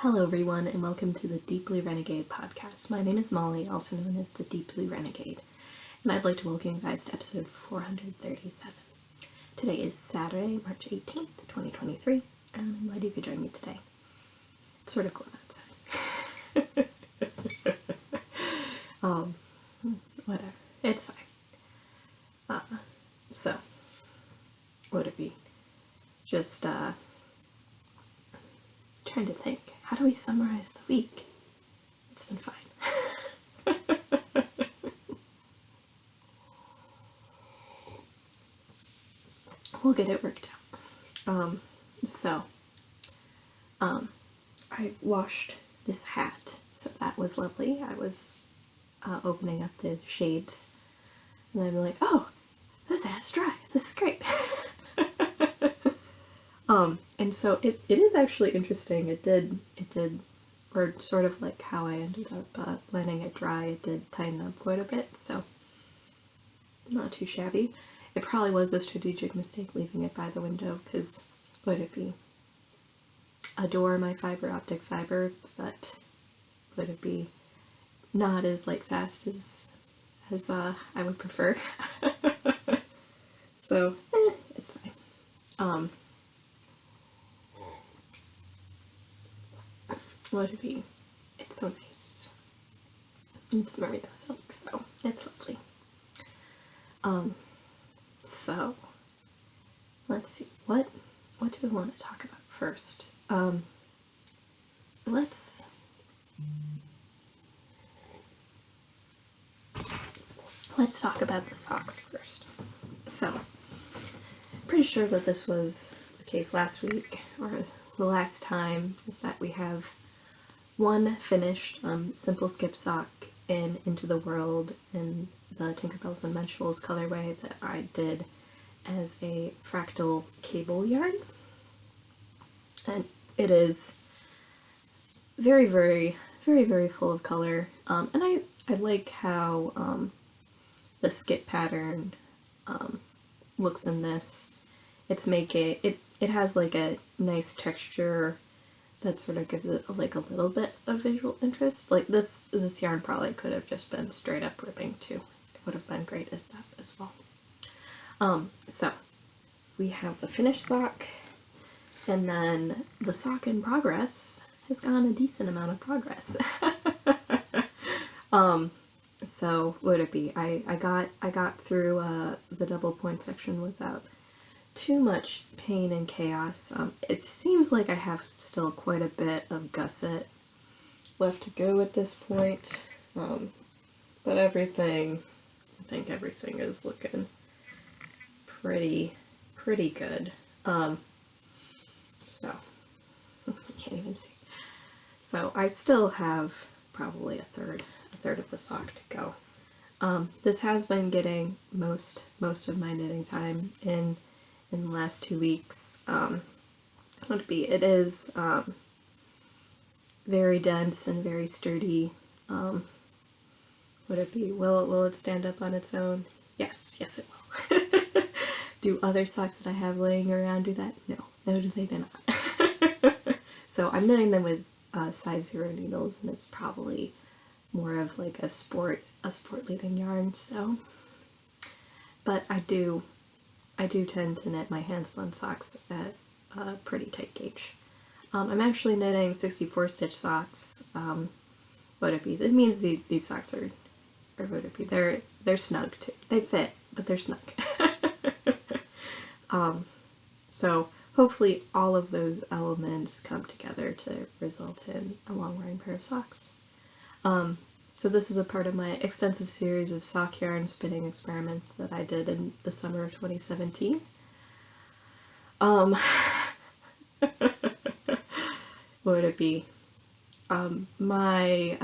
Hello everyone and welcome to the Deepbluerenegade podcast. My name is Molly, also known as the Deepbluerenegade, and I'd like to welcome you guys to episode 437. Today is Saturday, March 18th, 2023, and I'm glad you could join me today. It's sort of cold outside. Whatever. It's fine. So, would it be just, trying to think, how do we summarize the week? It's been fine. We'll get it worked out. I washed this hat, so that was lovely. I was opening up the shades, and I'm like, oh, this hat's dry. This is great. And so it is actually interesting. It did, or sort of like how I ended up letting it dry, it did tighten up quite a bit, so not too shabby. It probably was a strategic mistake leaving it by the window, because would it be adore my fiber optic fiber, but would it be not as light fast as I would prefer. So it's fine. Would it be? It's so nice. It's merino silk, so it's lovely. So let's see, what do we want to talk about first? Let's talk about the socks first. So, pretty sure that this was the case last week, or the last time, is that we have one finished simple skip sock in Into the World in the Tinkerbells and Menstruals colorway that I did as a fractal cable yarn. And it is very, very, very, very full of color. And I like how the skip pattern looks in this. It has like a nice texture that sort of gives it like a little bit of visual interest. Like this yarn probably could have just been straight up ribbing too. It would have been great as that as well. So we have the finished sock, and then the sock in progress has gone a decent amount of progress. So would it be? I got through the double point section without too much pain and chaos. It seems like I have still quite a bit of gusset left to go at this point, but I think everything is looking pretty good. So I can't even see. So I still have probably a third of the sock to go. This has been getting most of my knitting time in the last 2 weeks. It is very dense and very sturdy. Would it be? Will it stand up on its own? Yes, it will. Do other socks that I have laying around do that? No, they do not. So I'm knitting them with size 0 needles, and it's probably more of like a sport leading yarn. So, but I do tend to knit my hand spun socks at a pretty tight gauge. I'm actually knitting 64 stitch socks. Would it be? That means these socks are, or would it be? They're snug too. They fit, but they're snug. So hopefully all of those elements come together to result in a long wearing pair of socks. So this is a part of my extensive series of sock yarn spinning experiments that I did in the summer of 2017. What would it be? My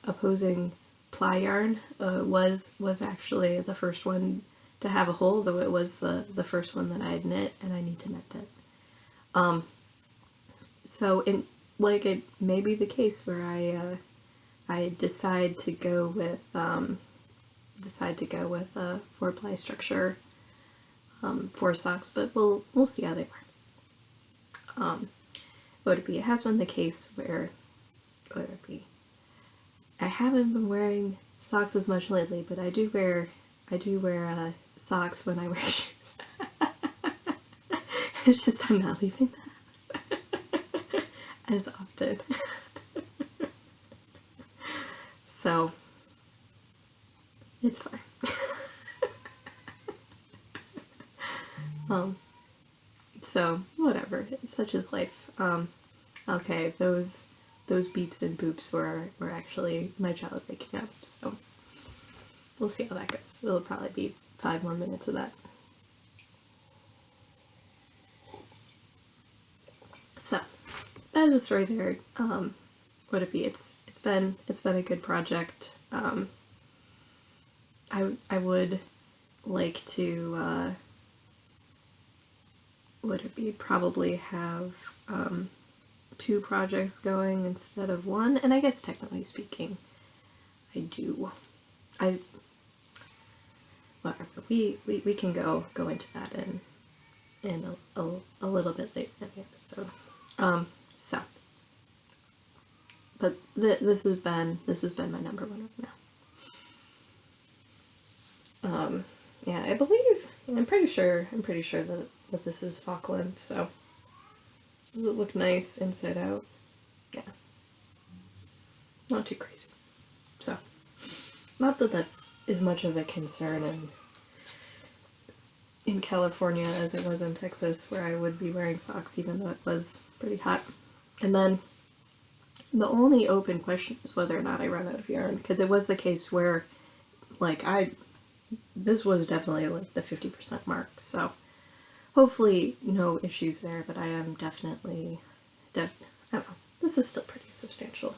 opposing ply yarn was actually the first one to have a hole, though it was the first one that I had knit, and I need to knit it. So it may be the case where I decide to go with a 4-ply structure for socks, but we'll see how they work. Would it be? It has been the case where would it be? I haven't been wearing socks as much lately, but I do wear socks when I wear shoes. It's just I'm not leaving the house as often. So it's fine. So whatever. Such is life. Okay, those beeps and boops were actually my child waking up, so we'll see how that goes. It'll probably be 5 more minutes of that. So that's the story there. Would it be? It's been a good project. I would like to would it be probably have 2 projects going instead of 1, and I guess technically speaking I do. Whatever, we can go into that in a little bit later in the episode. So but this has been my number 1 right now. Yeah, I'm pretty sure that this is Falkland, so does it look nice inside out? Yeah. Not too crazy. So, not that that's as much of a concern in California as it was in Texas, where I would be wearing socks even though it was pretty hot. And then the only open question is whether or not I run out of yarn, because it was the case where, like, this was definitely like the 50% mark, so hopefully no issues there, but I am definitely, I don't know, this is still pretty substantial.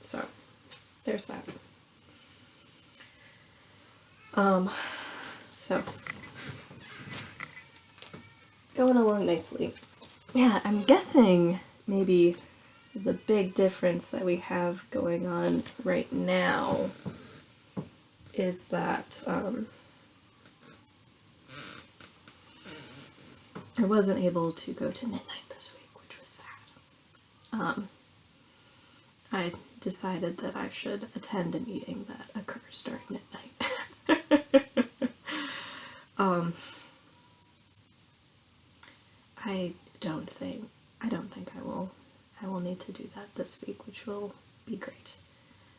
So there's that. So going along nicely. Yeah, I'm guessing maybe the big difference that we have going on right now is that I wasn't able to go to Knit Night this week, which was sad. I decided that I should attend a meeting that occurs during Knit Night. I don't think I will need to do that this week, which will be great.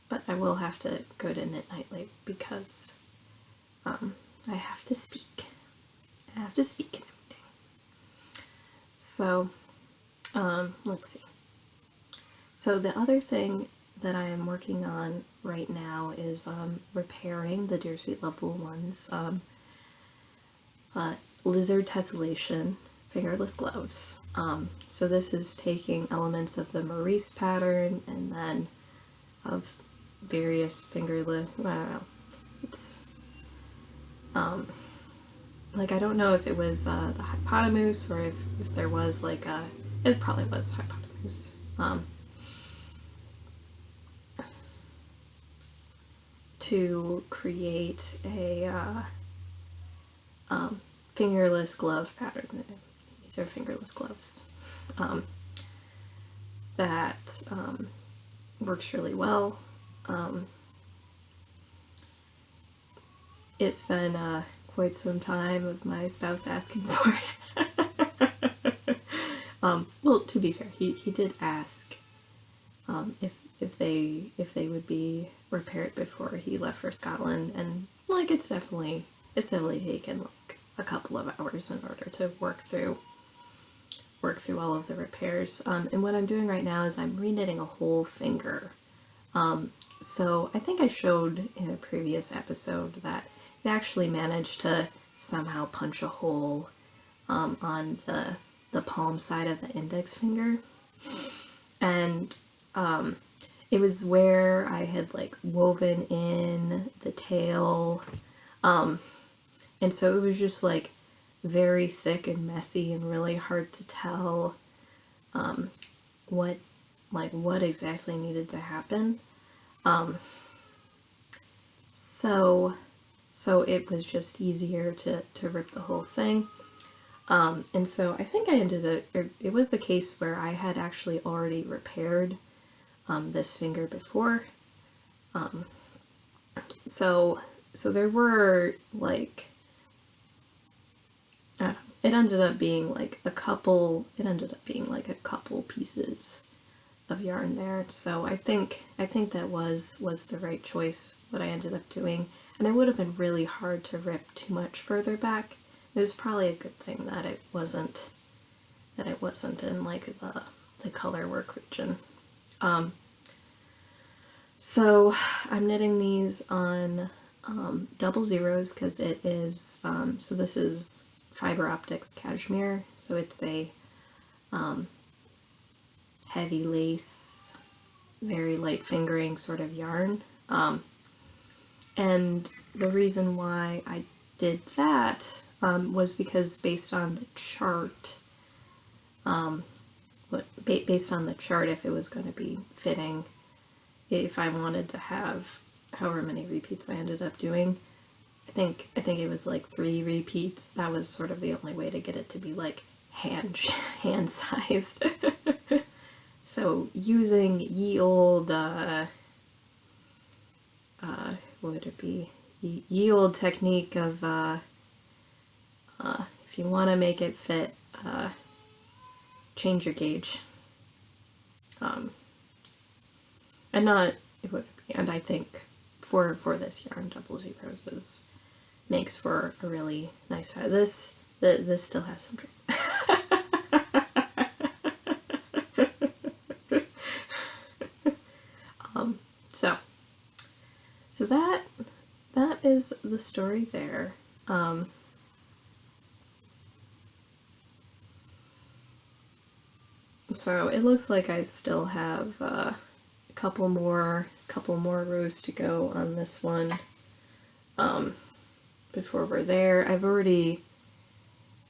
But I will have to go to Knit Night late because I have to speak. I have to speak in a meeting. So, let's see. So the other thing that I am working on right now is repairing the Dear Sweet Lovable Ones lizard tessellation fingerless gloves. So this is taking elements of the Maurice pattern and then of various fingerless, I don't know, it's like, I don't know if it was the hypotenuse or if there was like it probably was hypotenuse. To create a fingerless glove pattern. These are fingerless gloves that works really well. It's been quite some time of my spouse asking for it. Well, to be fair, he did ask if they would be repaired before he left for Scotland, and like it's definitely taken like a couple of hours in order to work through all of the repairs. And what I'm doing right now is I'm reknitting a whole finger. So I think I showed in a previous episode that I actually managed to somehow punch a hole on the palm side of the index finger, and it was where I had like woven in the tail, and so it was just like very thick and messy and really hard to tell what exactly needed to happen. So it was just easier to rip the whole thing. And so I think I ended up, it was the case where I had actually already repaired this finger before. So there were like, it ended up being like a couple pieces of yarn there. So I think that was the right choice, what I ended up doing. And it would have been really hard to rip too much further back. It was probably a good thing that it wasn't in like the color work region. So I'm knitting these on double zeros because it is, so this is Fiber Optics Cashmere, so it's a heavy lace, very light fingering sort of yarn. And the reason why I did that was because based on the chart, based on the chart, if it was going to be fitting, if I wanted to have however many repeats I ended up doing, I think it was like 3 repeats. That was sort of the only way to get it to be like hand sized. So using ye old what would it be? Ye old technique of if you want to make it fit, change your gauge. And not, and I think for this yarn, double zeros makes for a really nice size. This still has some drip. So that is the story there. So it looks like I still have a couple more rows to go on this one before we're there. I've already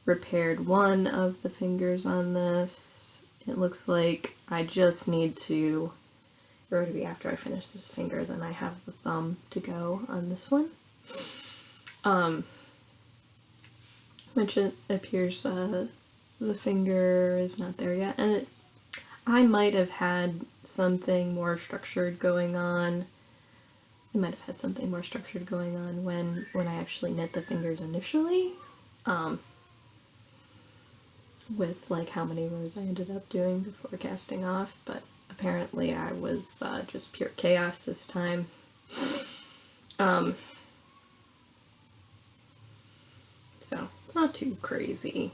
repaired one of the fingers on this. It looks like I just need to, or to be after I finish this finger, then I have the thumb to go on this one. Which it appears the finger is not there yet, and I might have had something more structured going on. I might have had something more structured going on when I actually knit the fingers initially, with like how many rows I ended up doing before casting off, but apparently I was just pure chaos this time. So not too crazy.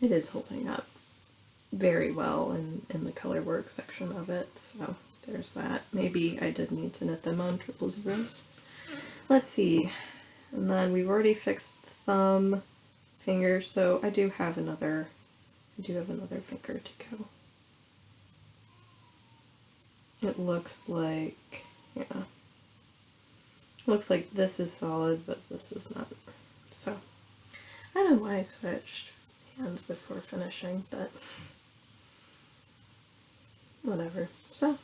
It is holding up very well in the color work section of it, so there's that. Maybe I did need to knit them on triple zeros. Let's see. And then we've already fixed thumb, finger, so I do have another finger to go. It looks like, yeah. Looks like this is solid, but this is not. So I don't know why I switched hands before finishing, but whatever. So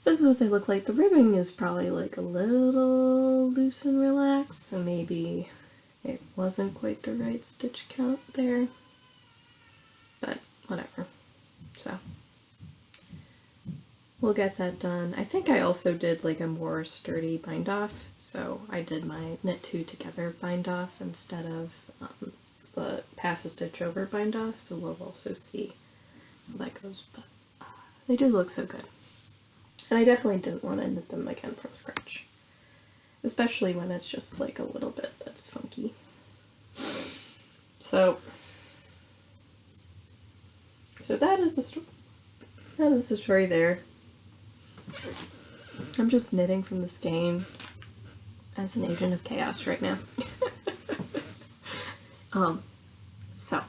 this is what they look like. The ribbing is probably like a little loose and relaxed, so maybe it wasn't quite the right stitch count there, but whatever. So we'll get that done. I think I also did like a more sturdy bind off, so I did my knit two together bind off instead of the pass a stitch over bind off, so we'll also see how that goes, but they do look so good. And I definitely didn't want to knit them again from scratch, especially when it's just like a little bit that's funky. So that is the story there. I'm just knitting from the skein as an agent of chaos right now. So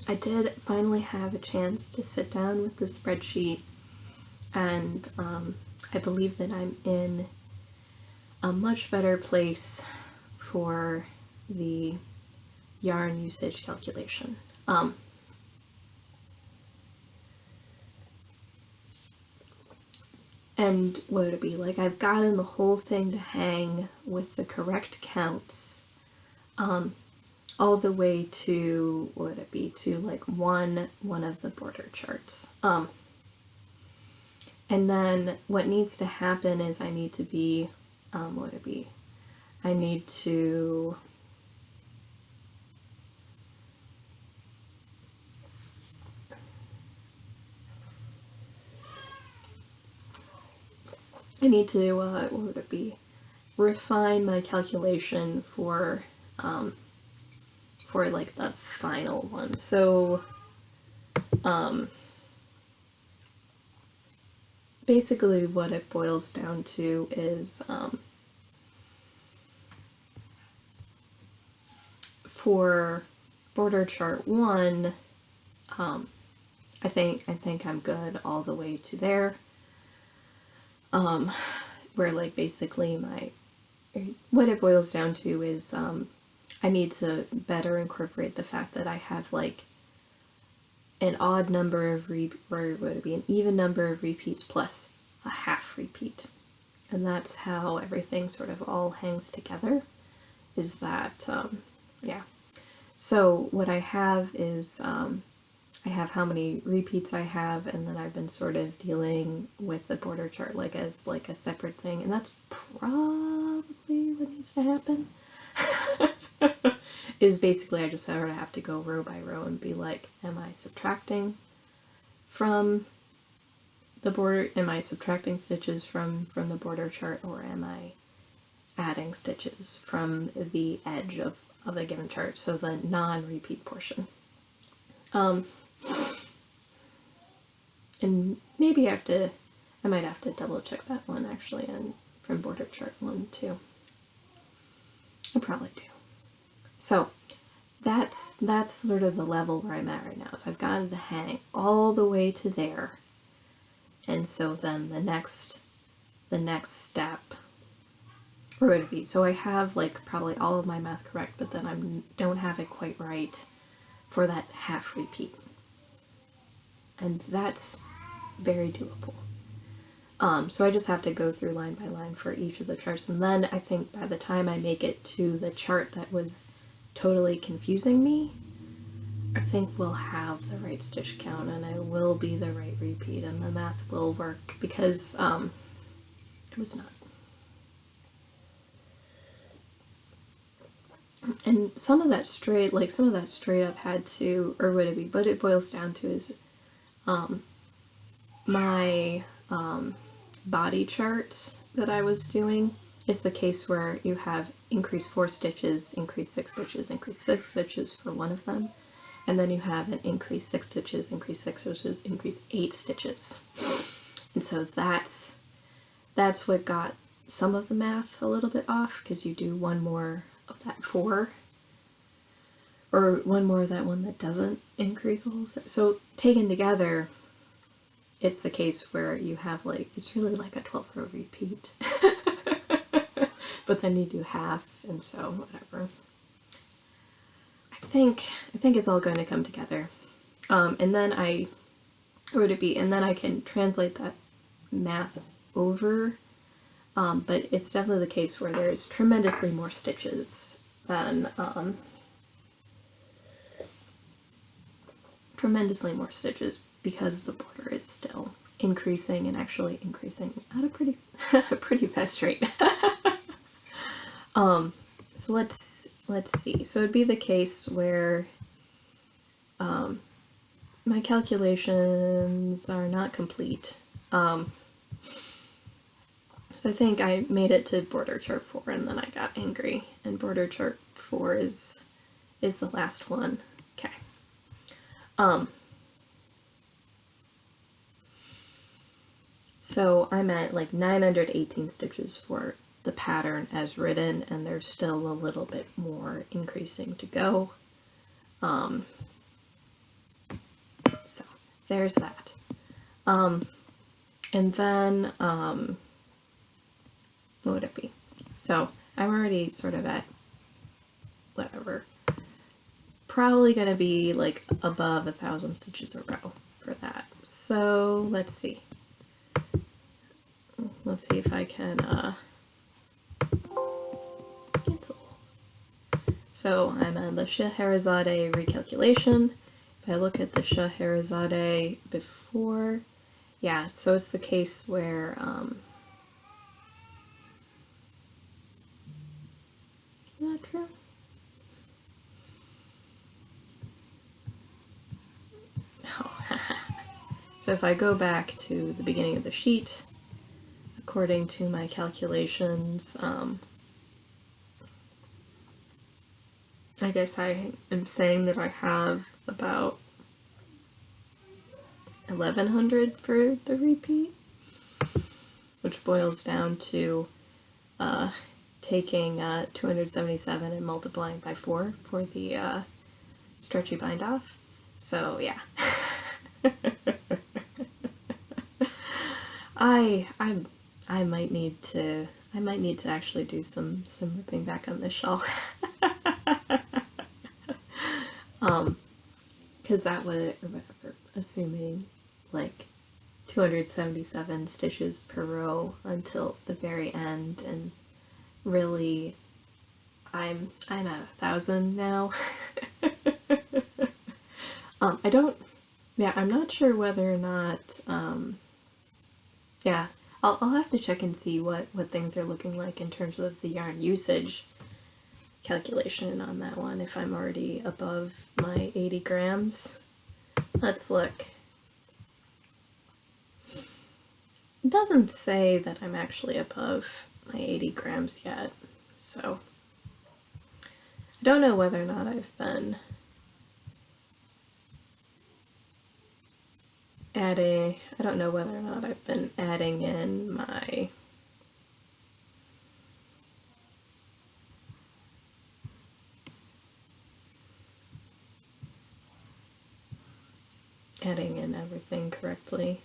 I did finally have a chance to sit down with the spreadsheet, and I believe that I'm in a much better place for the yarn usage calculation. and what would it be? Like, I've gotten the whole thing to hang with the correct counts, all the way to, what would it be, to like one of the border charts. And then what needs to happen is I need to be, what would it be? I need to what would it be? Refine my calculation for like the final one. So, basically what it boils down to is, for border chart 1, I think I'm good all the way to there. Where like basically what it boils down to is, I need to better incorporate the fact that I have like an odd number of or would it be an even number of repeats plus a half repeat. And that's how everything sort of all hangs together, is that, yeah. So what I have is, I have how many repeats I have, and then I've been sort of dealing with the border chart like as like a separate thing, and that's probably what needs to happen. Is basically I just sort of have to go row by row and be like, am I subtracting from the border, am I subtracting stitches from the border chart, or am I adding stitches from the edge of a given chart, so the non-repeat portion. And maybe I might have to double check that one actually, and from border chart 1 too. I probably do. So that's sort of the level where I'm at right now. So I've gotten the hang all the way to there, and so then the next step, or would it be? So I have like probably all of my math correct, but then I don't have it quite right for that half repeat, and that's very doable. So I just have to go through line by line for each of the charts, and then I think by the time I make it to the chart that was totally confusing me, I think we'll have the right stitch count, and it will be the right repeat, and the math will work, because it was not. And some of that straight up had to, or would it be, but it boils down to is, my body charts that I was doing is the case where you have increase 4 stitches, increase 6 stitches, increase 6 stitches for one of them, and then you have an increase 6 stitches, increase 6 stitches, increase 8 stitches. And so that's what got some of the math a little bit off, because you do one more of that 4, or one more of that one that doesn't increase a whole set. So taken together, it's the case where you have like, it's really like a 12-row repeat. But then you do half, and so whatever. I think it's all going to come together. And then and then I can translate that math over. But it's definitely the case where there's tremendously more stitches than, because the border is still increasing, and actually increasing at a pretty fast rate. So let's see. So it'd be the case where my calculations are not complete. So I think I made it to border chart 4, and then I got angry, and border chart 4 is the last one. Okay. So I'm at like 918 stitches for the pattern as written, and there's still a little bit more increasing to go. So there's that. And then, what would it be? So I'm already sort of at, whatever, probably going to be like above 1,000 stitches a row for that. So let's see. let's see if I can cancel. So I'm on the Scheherazade recalculation. If I look at the Scheherazade before, yeah, so it's the case where not true. So if I go back to the beginning of the sheet, according to my calculations, I guess I am saying that I have about 1100 for the repeat, which boils down to taking 277 and multiplying by 4 for the stretchy bind off. So yeah. I might need to actually do some ripping back on this shawl. Because that would, or whatever, assuming like 277 stitches per row until the very end, and really I'm at 1,000 now. I'm not sure whether or not, yeah, I'll have to check and see what things are looking like in terms of the yarn usage calculation on that one, if I'm already above my 80 grams. Let's look. It doesn't say that I'm actually above my 80 grams yet, so I don't know whether or not I've been adding in my everything correctly.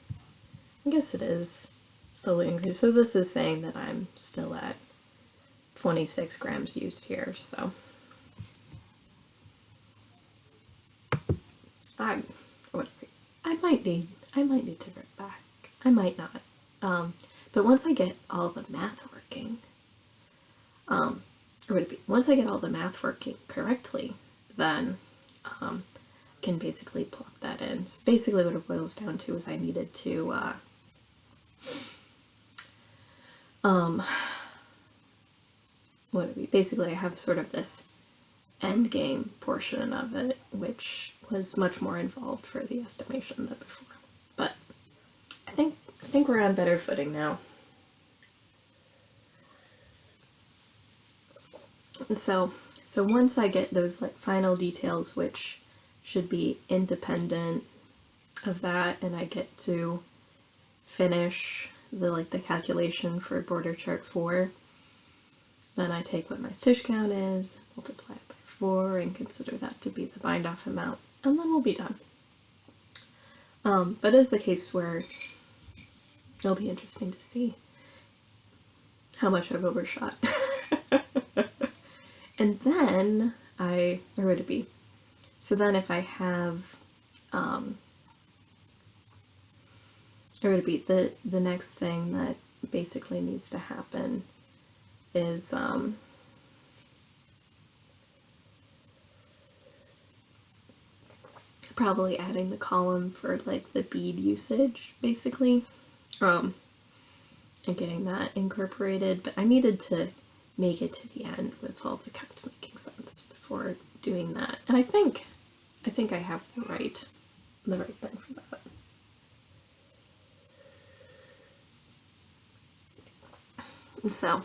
I guess it is slowly increased. So this is saying that I'm still at 26 grams used here, so I might need to rip back. I might not. But once I get all the math working, once I get all the math working correctly, then I can basically plug that in. So basically what it boils down to is I needed to basically I have sort of this end game portion of it, which was much more involved for the estimation than before. But I think we're on better footing now. So once I get those like final details, which should be independent of that, and I get to finish the calculation for border chart 4, then I take what my stitch count is, multiply it by 4, and consider that to be the bind off amount, and then we'll be done. But it's the case where it'll be interesting to see how much I've overshot. And then so then if I have, the next thing that basically needs to happen is, probably adding the column for like the bead usage, basically, and getting that incorporated. But I needed to make it to the end with all the counts making sense before doing that, and I think I have the right thing for that. And so,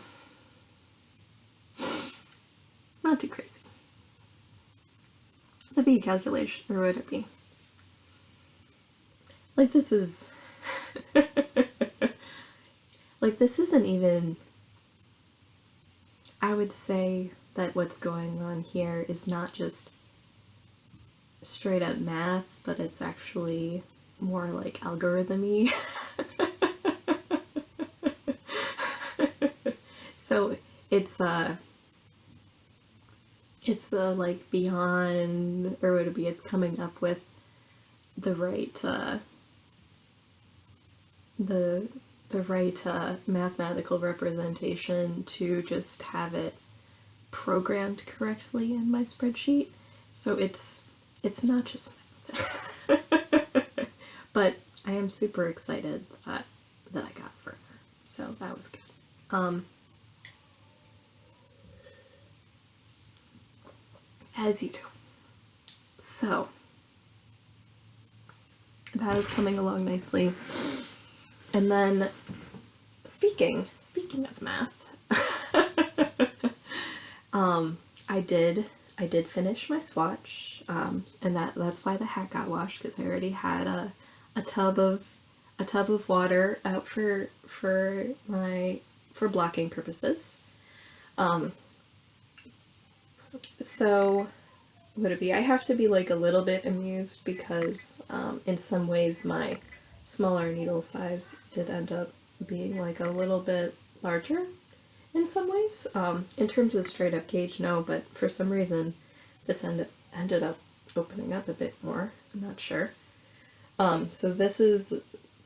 not too crazy. The bead calculation, or would it be? Like, this is like, this isn't even, I would say that what's going on here is not just straight up math, but it's actually more like algorithm-y. So it's like beyond, or would it be, it's coming up with the right, the mathematical representation to just have it programmed correctly in my spreadsheet. So it's not just math. But I am super excited that I got further. So that was good. As you do. So that is coming along nicely. And then speaking of math, I did finish my swatch, and that's why the hat got washed, because I already had a tub of water out for blocking purposes. So would it be? I have to be like a little bit amused because in some ways my smaller needle size did end up being like a little bit larger in some ways. In terms of straight up gauge, no, but for some reason this ended up opening up a bit more. I'm not sure. So this is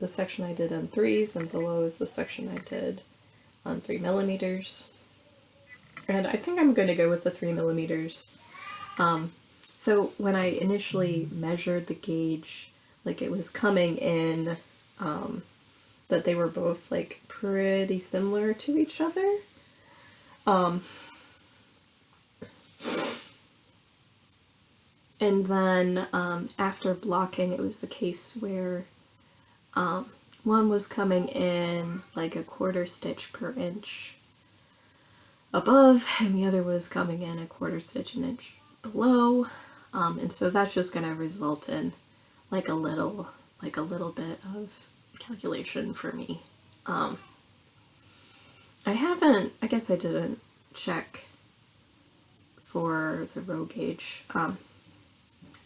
the section I did on 3s, and below is the section I did on 3mm. And I think I'm going to go with the 3mm. So when I initially measured the gauge, like it was coming in, that they were both like pretty similar to each other. And then after blocking, it was the case where one was coming in like a 1/4 stitch per inch above, and the other was coming in a 1/4 stitch an inch below. And so that's just going to result in like a little bit of calculation for me. I guess I didn't check for the row gauge,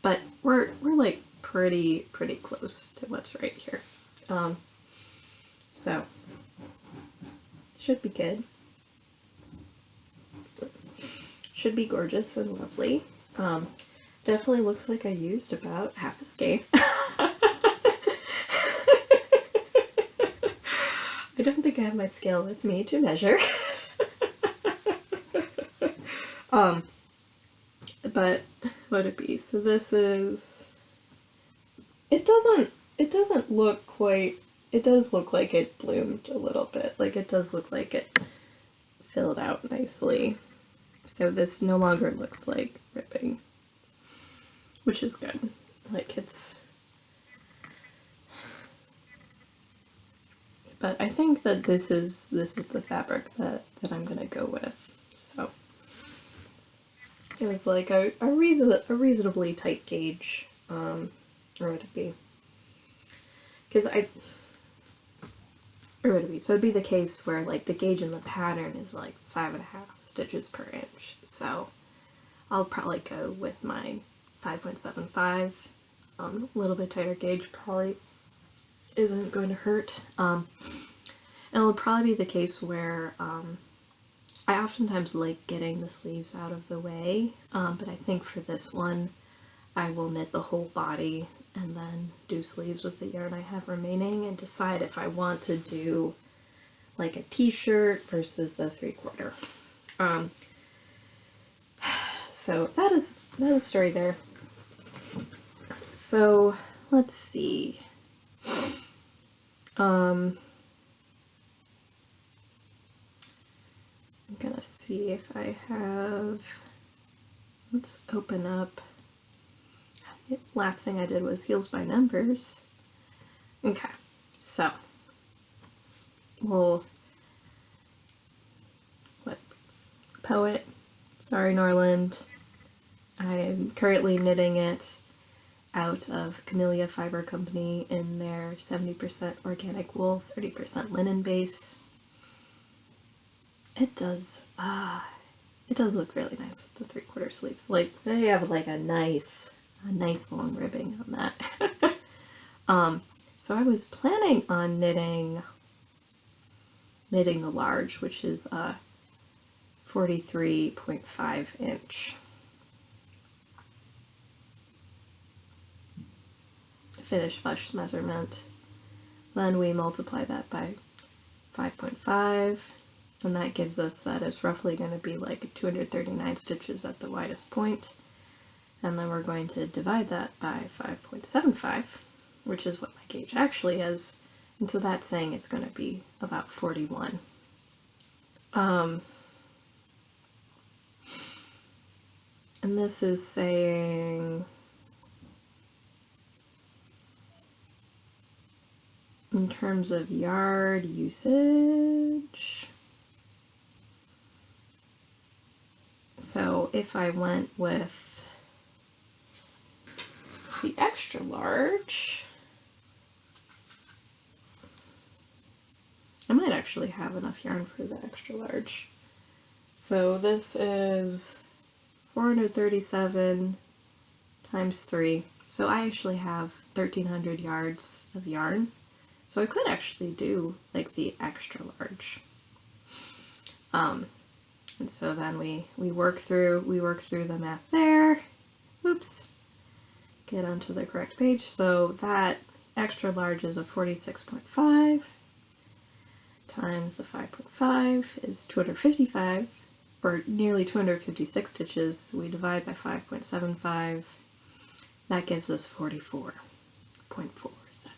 but we're like pretty close to what's right here. So should be good. Should be gorgeous and lovely. Definitely looks like I used about half a skein. I don't think I have my scale with me to measure. But what it be? So this is, it doesn't look quite, it does look like it bloomed a little bit. Like it does look like it filled out nicely. So this no longer looks like ripping, which is good. Like but I think that this is the fabric that I'm gonna go with. So it was like a reasonably tight gauge, or would it be? Or would it be? So it'd be the case where like the gauge in the pattern is like 5.5 stitches per inch. So I'll probably go with my 5.75. A little bit tighter gauge probably isn't going to hurt. And it'll probably be the case where I oftentimes like getting the sleeves out of the way, but I think for this one I will knit the whole body and then do sleeves with the yarn I have remaining and decide if I want to do like a t-shirt versus the 3/4. So that is the story there. So let's see. I'm gonna see if I have, let's open up. Last thing I did was heels by numbers. Okay, so we'll, Poet, Sorry Norland. I am currently knitting it out of Camellia Fiber Company in their 70% organic wool, 30% linen base. It does look really nice with the 3/4 sleeves. Like they have like a nice long ribbing on that. So I was planning on knitting the large, which is 43.5 inch. Finish flush measurement. Then we multiply that by 5.5, and that gives us that it's roughly going to be like 239 stitches at the widest point. And then we're going to divide that by 5.75, which is what my gauge actually is. And so that's saying it's going to be about 41. And this is saying, in terms of yard usage, so if I went with the extra large, I might actually have enough yarn for the extra large. So this is 437 times 3. So I actually have 1,300 yards of yarn. So I could actually do like the extra large. And so then we work through the math there. Oops. Get onto the correct page. So that extra large is a 46.5 times the 5.5 is 255, or nearly 256 stitches. We divide by 5.75. That gives us 44.47.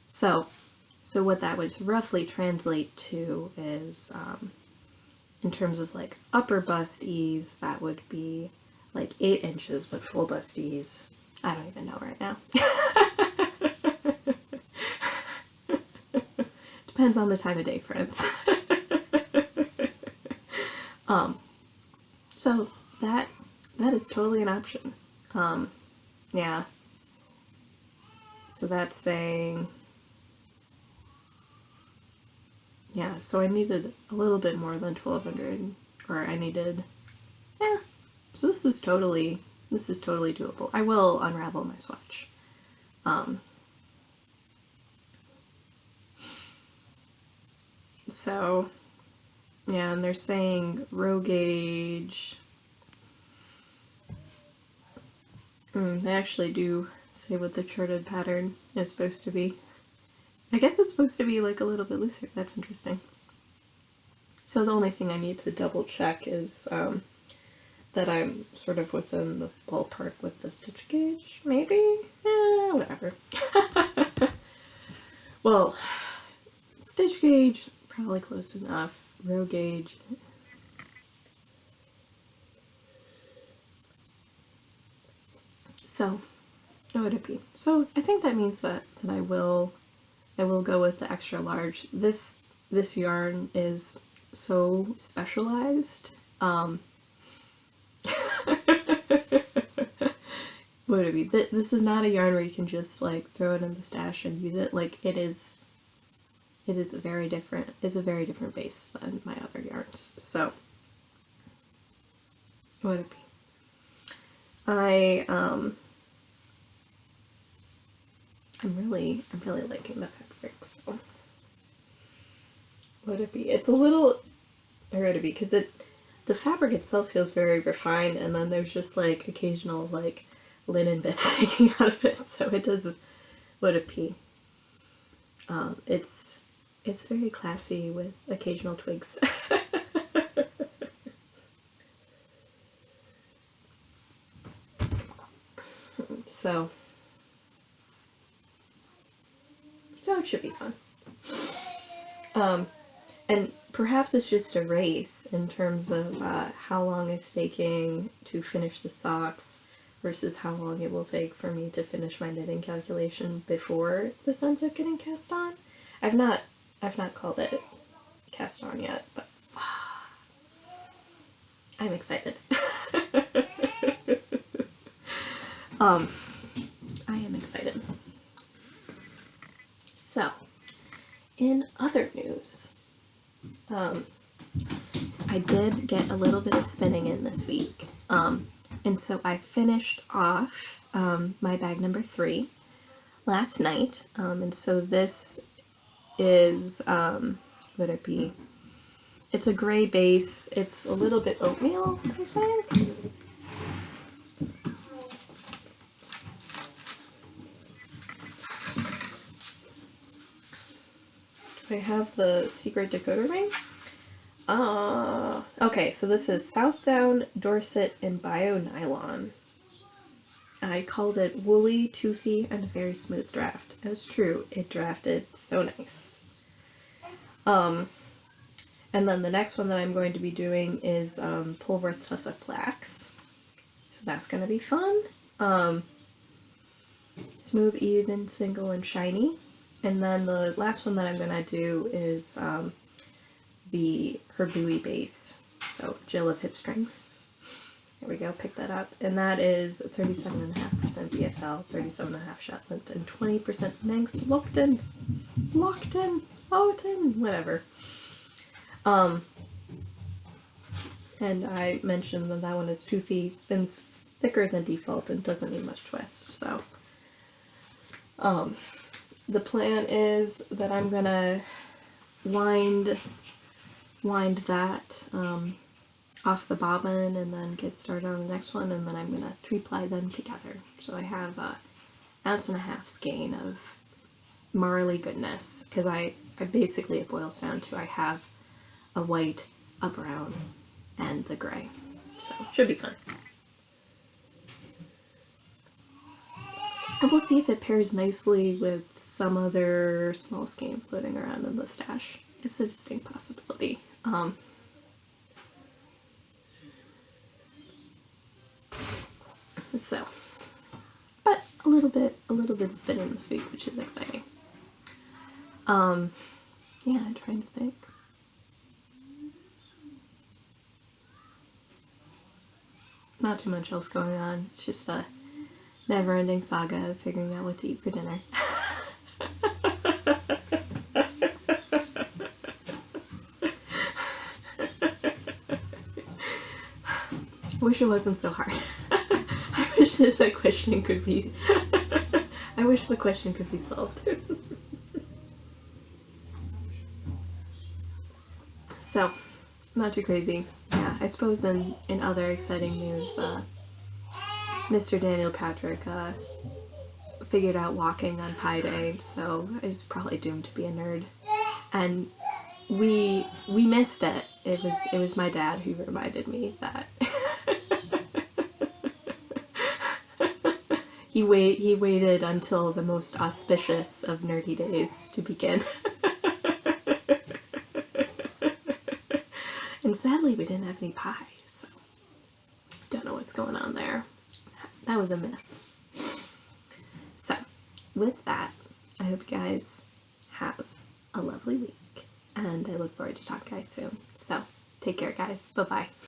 So what that would roughly translate to is, in terms of like upper bust ease, that would be like 8 inches, but full bust ease, I don't even know right now. Depends on the time of day, friends. So that is totally an option. Yeah. So that's saying, yeah, so I needed a little bit more than 1,200, or I needed, yeah. So this is totally doable. I will unravel my swatch. So, yeah, and they're saying row gauge. They actually do say what the charted pattern is supposed to be. I guess it's supposed to be like a little bit looser. That's interesting. So the only thing I need to double check is that I'm sort of within the ballpark with the stitch gauge, maybe? Whatever. Well, stitch gauge, probably close enough. Row gauge. So, what would it be? So I think that means that I will go with the extra large. This yarn is so specialized. What would it be? This is not a yarn where you can just like throw it in the stash and use it. Like it is a very different base than my other yarns. So what would it be? I'm really liking the fabric. So what would it be? It's a little, or would it be, because the fabric itself feels very refined, and then there's just like occasional like linen bits hanging out of it, so it does, would it be? It's very classy with occasional twigs. So it should be fun. And perhaps it's just a race in terms of how long it's taking to finish the socks versus how long it will take for me to finish my knitting calculation before this ends up getting cast on. I've not called it cast on yet, but I'm excited. I am excited. So, in other news, I did get a little bit of spinning in this week, and so I finished off my bag number 3 last night, and so this is, would it be? It's a gray base. It's a little bit oatmeal, I think. I have the secret decoder ring. Okay, so this is Southdown, Dorset, and Bio Nylon. I called it woolly, toothy, and a very smooth draft. And it's true, it drafted so nice. And then the next one that I'm going to be doing is Pulworth Tussock Flax. So that's going to be fun. Smooth, even, single, and shiny. And then the last one that I'm going to do is the Herbui base. So Jill of Hip Strings. There we go, pick that up. And that is 37.5% BFL, 37.5 Shetland, and 20% Manx locked in, whatever. And I mentioned that that one is toothy, spins thicker than default, and doesn't need much twist. So, the plan is that I'm gonna wind that off the bobbin and then get started on the next one, and then I'm gonna 3-ply them together. So I have a 1.5 ounce skein of marley goodness, because I basically, it boils down to I have a white, a brown, and the gray. So should be fun. And we'll see if it pairs nicely with some other small skein floating around in the stash. It's a distinct possibility. So, but a little bit of spinning this week, which is exciting. Yeah, I'm trying to think. Not too much else going on. It's just a never-ending saga of figuring out what to eat for dinner. I wish it wasn't so hard. I wish the question could be I wish the question could be solved. So, not too crazy. Yeah, I suppose in other exciting news, Mr. Daniel Patrick figured out walking on Pi Day, so is probably doomed to be a nerd. And we missed it. It was my dad who reminded me that he waited until the most auspicious of nerdy days to begin. And sadly, we didn't have any pie, so don't know what's going on there. That was a miss. So, with that, I hope you guys have a lovely week, and I look forward to talking to you guys soon. So, take care, guys. Bye-bye.